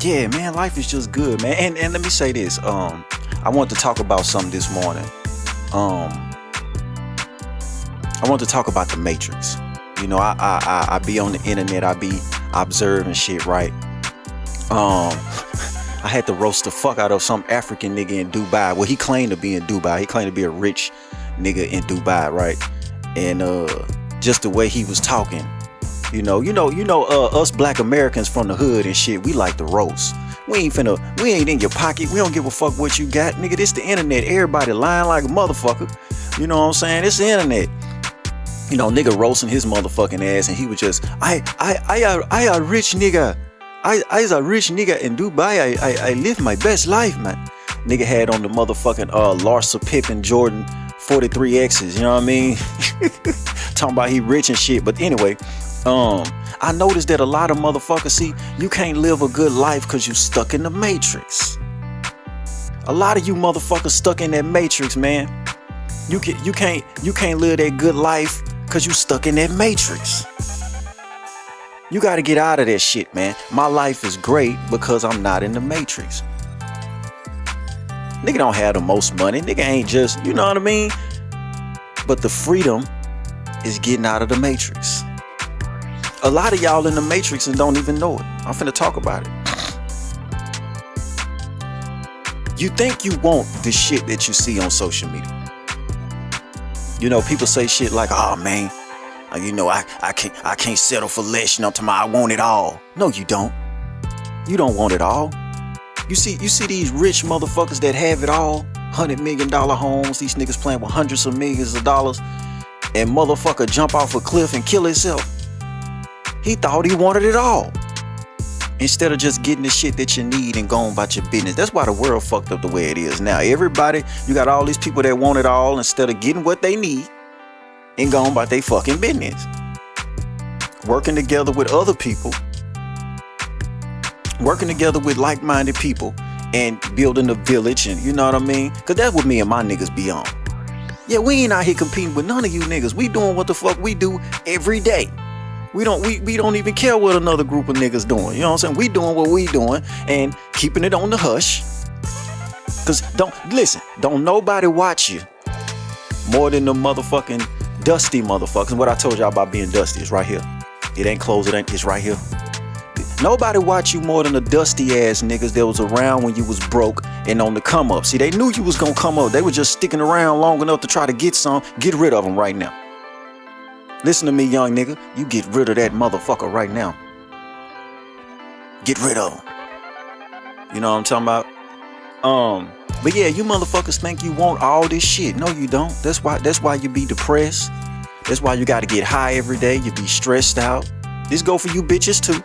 yeah, man, life is just good, man. And let me say this. I want to talk about something this morning. I want to talk about the Matrix. You know, I be on the internet, I be observing shit, right? I had to roast the fuck out of some African nigga in Dubai. Well, he claimed to be in Dubai. He claimed to be a rich nigga in Dubai, right? And just the way he was talking, us black Americans from the hood and shit, we like to roast. We ain't in your pocket. We don't give a fuck what you got, nigga. This the internet. Everybody lying like a motherfucker. You know what I'm saying? It's the internet. You know, nigga roasting his motherfucking ass, and he was just, I a rich nigga. I's a rich nigga in Dubai. I live my best life, man. Nigga had on the motherfucking Larsa Pippen Jordan 43Xs, you know what I mean? Talking about he rich and shit. But anyway, I noticed that a lot of motherfuckers, see, you can't live a good life because you stuck in the Matrix. A lot of you motherfuckers stuck in that Matrix, man. You can't live that good life because you stuck in that Matrix. You got to get out of that shit, man. My life is great because I'm not in the Matrix. Nigga don't have the most money. Nigga ain't just, you know what I mean? But the freedom is getting out of the Matrix. A lot of y'all in the Matrix and don't even know it. I'm finna talk about it. You think you want the shit that you see on social media. You know, people say shit like, oh man, I can't settle for less, you know, I want it all. No, you don't. You don't want it all. You see these rich motherfuckers that have it all, $100 million homes, these niggas playing with hundreds of millions of dollars, and motherfucker jump off a cliff and kill himself. He thought he wanted it all. Instead of just getting the shit that you need and going about your business. That's why the world fucked up the way it is now. Everybody, you got all these people that want it all instead of getting what they need and going about their fucking business. Working together with other people. Working together with like-minded people and building a village, and you know what I mean? Cause that's what me and my niggas be on. Yeah, we ain't out here competing with none of you niggas. We doing what the fuck we do every day. We don't even care what another group of niggas doing. You know what I'm saying? We doing what we doing and keeping it on the hush. Cause don't nobody watch you more than the motherfucking dusty motherfuckers. And what I told y'all about being dusty is right here. It ain't closed, it's right here. Nobody watch you more than the dusty ass niggas that was around when you was broke and on the come up. See, they knew you was gonna come up. They were just sticking around long enough to try to get some. Get rid of them right now. Listen to me, young nigga. You get rid of that motherfucker right now. Get rid of him. You know what I'm talking about? But yeah, you motherfuckers think you want all this shit. No, you don't. That's why you be depressed. That's why you gotta get high every day. You be stressed out. This go for you bitches too.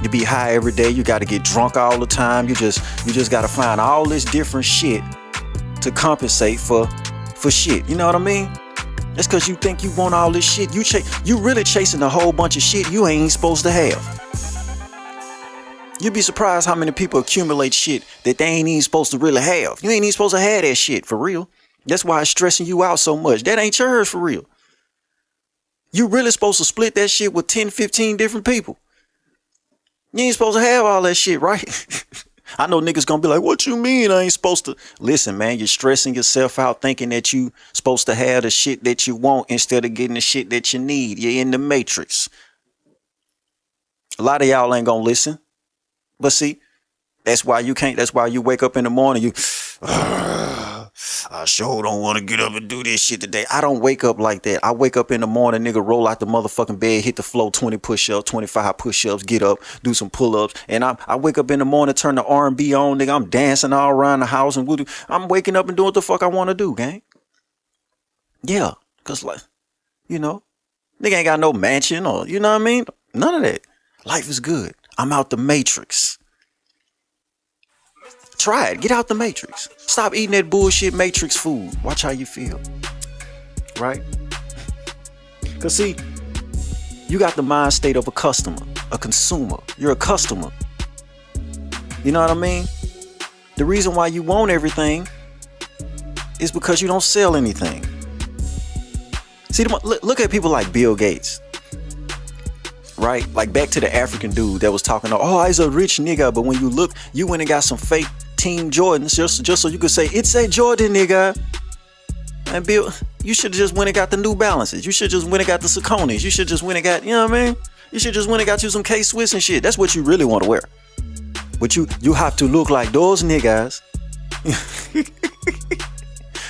You be high every day. You gotta get drunk all the time. You just gotta find all this different shit to compensate for shit. You know what I mean? That's cause you think you want all this shit. You really chasing a whole bunch of shit you ain't supposed to have. You'd be surprised how many people accumulate shit that they ain't even supposed to really have. You ain't even supposed to have that shit for real. That's why it's stressing you out so much. That ain't yours for real. You really supposed to split that shit with 10, 15 different people. You ain't supposed to have all that shit, right? I know niggas gonna be like, what you mean I ain't supposed to? Listen, man, you're stressing yourself out thinking that you supposed to have the shit that you want instead of getting the shit that you need. You're in the Matrix. A lot of y'all ain't gonna listen. But see, that's why you wake up in the morning, I sure don't want to get up and do this shit today. I don't wake up like that. I wake up in the morning, nigga, roll out the motherfucking bed, hit the floor, 20 push-ups, 25 push-ups, get up, do some pull-ups. And I wake up in the morning, turn the R&B on, nigga. I'm dancing all around the house and I'm waking up and doing what the fuck I want to do, gang. Yeah, because, like, you know, nigga ain't got no mansion or, you know what I mean? None of that. Life is good. I'm out the Matrix. Try it. Get out the Matrix. Stop eating that bullshit Matrix food. Watch how you feel. Right? Because see, you got the mind state of a customer, a consumer. You're a customer. You know what I mean? The reason why you want everything is because you don't sell anything. See, look at people like Bill Gates. right? Like back to the African dude that was talking, oh, he's a rich nigga, but when you look, you went and got some fake Team Jordans just so you could say, it's a Jordan nigga. And Bill, you should have just went and got the New Balances. You should just went and got the Sauconys. You should just went and got, you know what I mean? You should just went and got you some K-Swiss and shit. That's what you really want to wear. But you have to look like those niggas.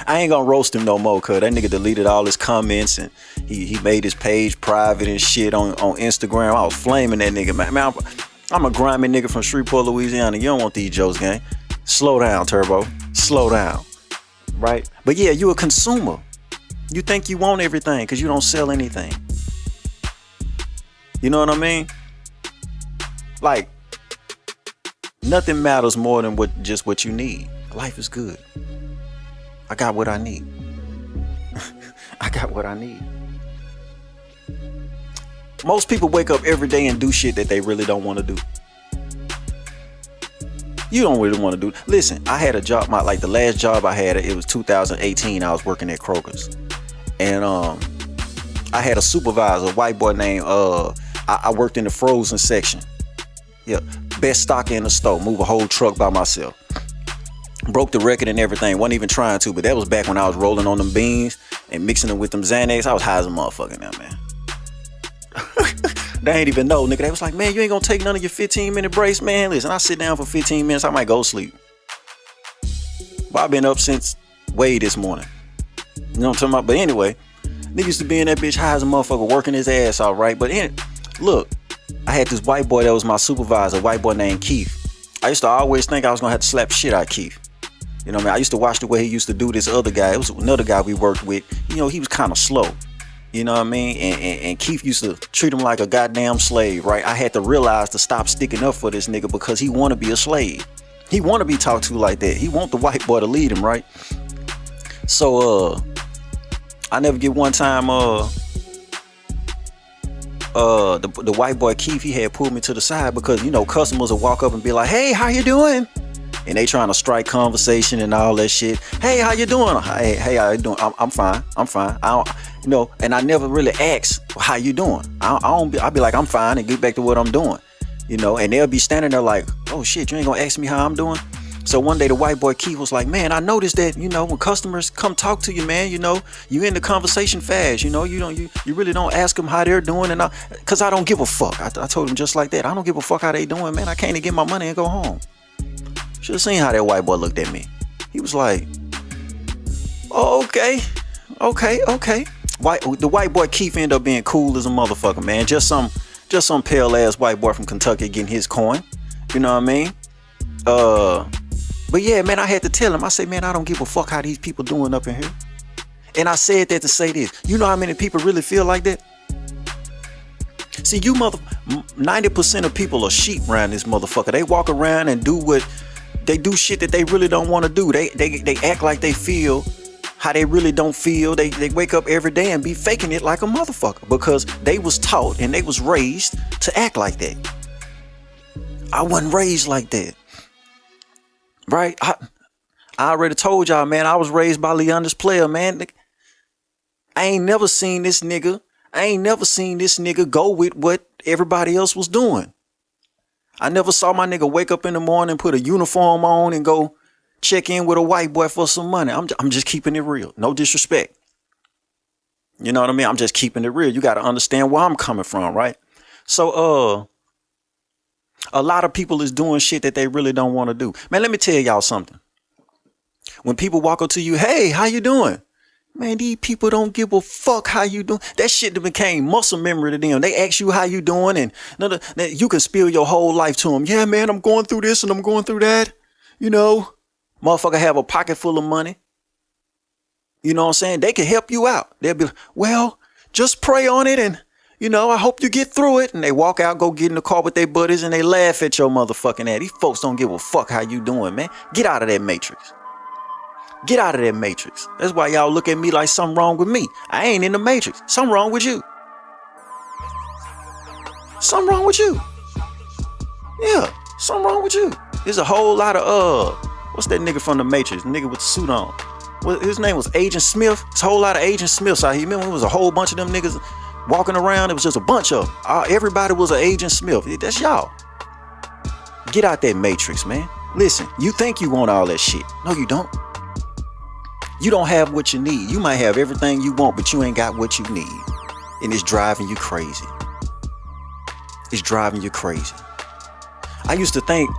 I ain't gonna roast him no more, cause that nigga deleted all his comments and he made his page private and shit on Instagram. I was flaming that nigga, man. I'm a grimy nigga from Shreveport, Louisiana. You don't want these jokes, gang. Slow down, Turbo. Slow down. Right? But yeah, you a consumer. You think you want everything because you don't sell anything. You know what I mean? Like, nothing matters more than what you need. Life is good. I got what I need. I got what I need. Most people wake up every day and do shit that they really don't want to do. You don't really want to do. Listen, I had a job, like the last job I had, it was 2018. I was working at Kroger's. And I had a supervisor, a white boy named, I worked in the frozen section. Yeah, best stocker in the store, move a whole truck by myself. Broke the record and everything, wasn't even trying to, but that was back when I was rolling on them beans and mixing them with them Xanax. I was high as a motherfucker now, man. They ain't even know, nigga. They was like, man, you ain't gonna take none of your 15-minute breaks, man. Listen, I sit down for 15 minutes, I might go sleep. But I've been up since way this morning. You know what I'm talking about? But anyway, nigga used to be in that bitch high as a motherfucker, working his ass off, right? But look, I had this white boy that was my supervisor, a white boy named Keith. I used to always think I was gonna have to slap shit out of Keith. You know what I mean? I used to watch the way he used to do this other guy. It was another guy we worked with. You know, he was kind of slow. You know what I mean? And Keith used to treat him like a goddamn slave, right? I had to realize to stop sticking up for this nigga because he want to be a slave. He want to be talked to like that. He want the white boy to lead him, right? So, I never get one time, the white boy Keith, he had pulled me to the side because, you know, customers would walk up and be like, hey, how you doing? And they trying to strike conversation and all that shit. Hey, how you doing? Hey, how you doing? I'm fine. I'm fine. I don't, you know, and I never really ask how you doing. I'll be like, I'm fine, and get back to what I'm doing. You know, and they'll be standing there like, oh shit, you ain't gonna ask me how I'm doing? So one day the white boy Keith was like, man, I noticed that, you know, when customers come talk to you, man, you know, you in the conversation fast, you know, you really don't ask them how they're doing, and cause I don't give a fuck. I told him just like that. I don't give a fuck how they doing, man. I came to get my money and go home. Should have seen how that white boy looked at me. He was like, oh, okay. The white boy Keith ended up being cool as a motherfucker, man. Just some pale ass white boy from Kentucky getting his coin. You know what I mean? But yeah, man, I had to tell him. I said, man, I don't give a fuck how these people doing up in here. And I said that to say this. You know how many people really feel like that? See, 90% of people are sheep around this motherfucker. They walk around and they do shit that they really don't want to do. They act like they feel how they really don't feel. They wake up every day and be faking it like a motherfucker because they was taught and they was raised to act like that. I wasn't raised like that. Right? I already told y'all, man, I was raised by Leonda's player, man. I ain't never seen this nigga go with what everybody else was doing. I never saw my nigga wake up in the morning, put a uniform on and go check in with a white boy for some money. I'm just keeping it real. No disrespect. You know what I mean? I'm just keeping it real. You got to understand where I'm coming from, right? So, a lot of people is doing shit that they really don't want to do. Man, let me tell y'all something. When people walk up to you, hey, how you doing? Man, these people don't give a fuck how you doing. That shit that became muscle memory to them. They ask you how you doing, and you can spill your whole life to them. Yeah, man, I'm going through this and I'm going through that. You know, motherfucker have a pocket full of money. You know what I'm saying? They can help you out. They'll be like, well, just pray on it and, you know, I hope you get through it. And they walk out, go get in the car with their buddies, and they laugh at your motherfucking ass. These folks don't give a fuck how you doing, man. Get out of that matrix. Get out of that matrix. That's why y'all look at me like something wrong with me. I ain't in the matrix. Something wrong with you. Something wrong with you. Yeah, something wrong with you. There's a whole lot of, what's that nigga from the Matrix? Nigga with the suit on. His name was Agent Smith. There's a whole lot of Agent Smiths out here. Remember, it was a whole bunch of them niggas Walking around, it was just a bunch of them. Everybody was an Agent Smith. That's y'all. Get out that matrix, man. Listen, you think you want all that shit. No, you don't. You don't have what you need. You might have everything you want, but you ain't got what you need. And it's driving you crazy. It's driving you crazy. I used to think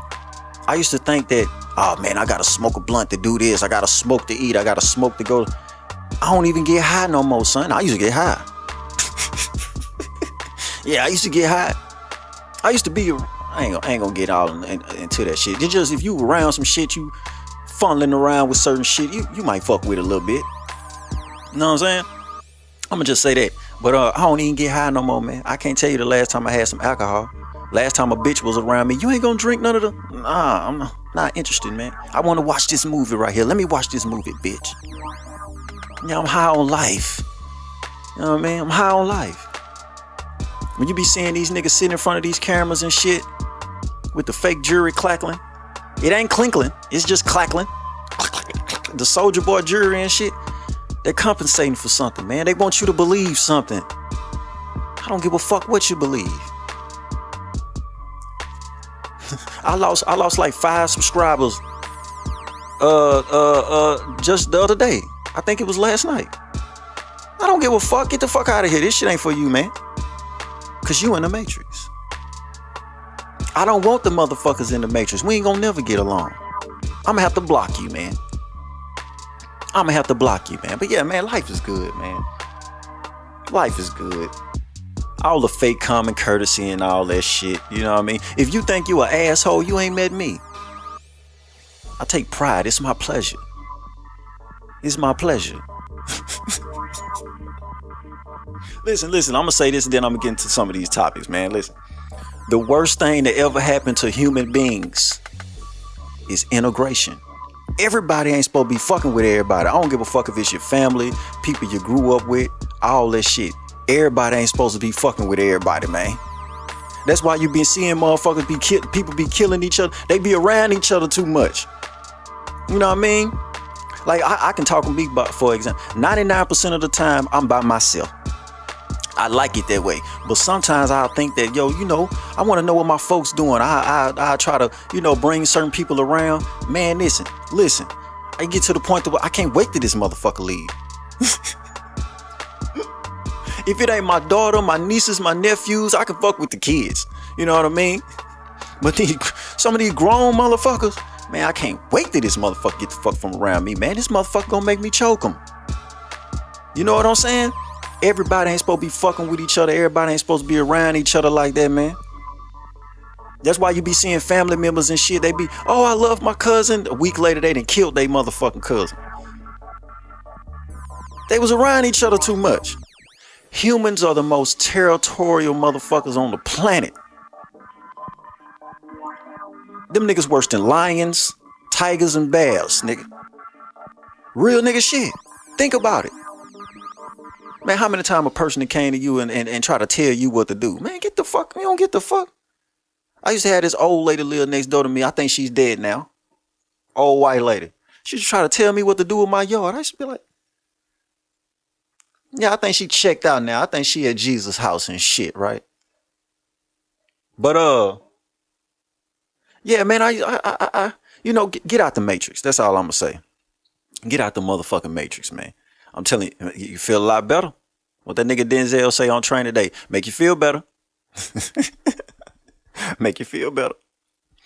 that, oh man, I gotta smoke a blunt to do this. I gotta smoke to eat. I gotta smoke to go. I don't even get high no more, son. I used to get high. Yeah, I used to get high. I used to be, I ain't gonna get all into that shit. It's just, if you around some shit, you funneling around with certain shit, you might fuck with it a little bit. You know what I'm saying? I'm gonna just say that. But I don't even get high no more, man. I can't tell you the last time I had some alcohol. Last time a bitch was around me, you ain't gonna drink none of the... Nah, I'm not interested, man. I wanna watch this movie right here. Let me watch this movie, bitch. Yeah, I'm high on life. You know what I mean? I'm high on life. When you be seeing these niggas sitting in front of these cameras and shit with the fake jewelry clackling, it ain't clinkling, it's just clackling. The Soldier Boy jewelry and shit, they're compensating for something, man. They want you to believe something. I don't give a fuck what you believe. I lost like 5 subscribers just the other day. I think it was last night. I don't give a fuck. Get the fuck out of here. This shit ain't for you, man. Cause you in the matrix. I don't want the motherfuckers in the matrix. We ain't gonna never get along. I'ma have to block you, man. I'ma have to block you, man. But yeah, man, life is good, man. Life is good. All the fake common courtesy and all that shit. You know what I mean? If you think you an asshole, you ain't met me. I take pride. It's my pleasure. It's my pleasure. Listen, I'm gonna say this and then I'm gonna get into some of these topics, man. Listen. The worst thing that ever happened to human beings is integration. Everybody ain't supposed to be fucking with everybody. I don't give a fuck if it's your family, people you grew up with, all that shit. Everybody ain't supposed to be fucking with everybody, man. That's why you been seeing motherfuckers people be killing each other. They be around each other too much. You know what I mean? Like, I can talk on me, for example. 99% of the time, I'm by myself. I like it that way. But sometimes I'll think that, yo, you know, I want to know what my folks doing. I try to, you know, bring certain people around. Man, listen. I get to the point that I can't wait till this motherfucker leave. If it ain't my daughter, my nieces, my nephews, I can fuck with the kids. You know what I mean? But some of these grown motherfuckers, man, I can't wait till this motherfucker get the fuck from around me, man. This motherfucker gonna make me choke him. You know what I'm saying? Everybody ain't supposed to be fucking with each other. Everybody ain't supposed to be around each other like that, man. That's why you be seeing family members and shit. They be, oh, I love my cousin. A week later, they done killed their motherfucking cousin. They was around each other too much. Humans are the most territorial motherfuckers on the planet. Them niggas worse than lions, tigers, and bears, nigga. Real nigga shit. Think about it. Man, how many times a person that came to you and try to tell you what to do? Man, get the fuck. You don't get the fuck. I used to have this old lady live next door to me. I think she's dead now. Old white lady. She used to try to tell me what to do with my yard. I used to be like, yeah, I think she checked out now. I think she at Jesus' house and shit, right? But, yeah, man, I you know, get out the matrix. That's all I'm gonna say. Get out the motherfucking matrix, man. I'm telling you, you feel a lot better. What that nigga Denzel say on Train Today, make you feel better. Make you feel better.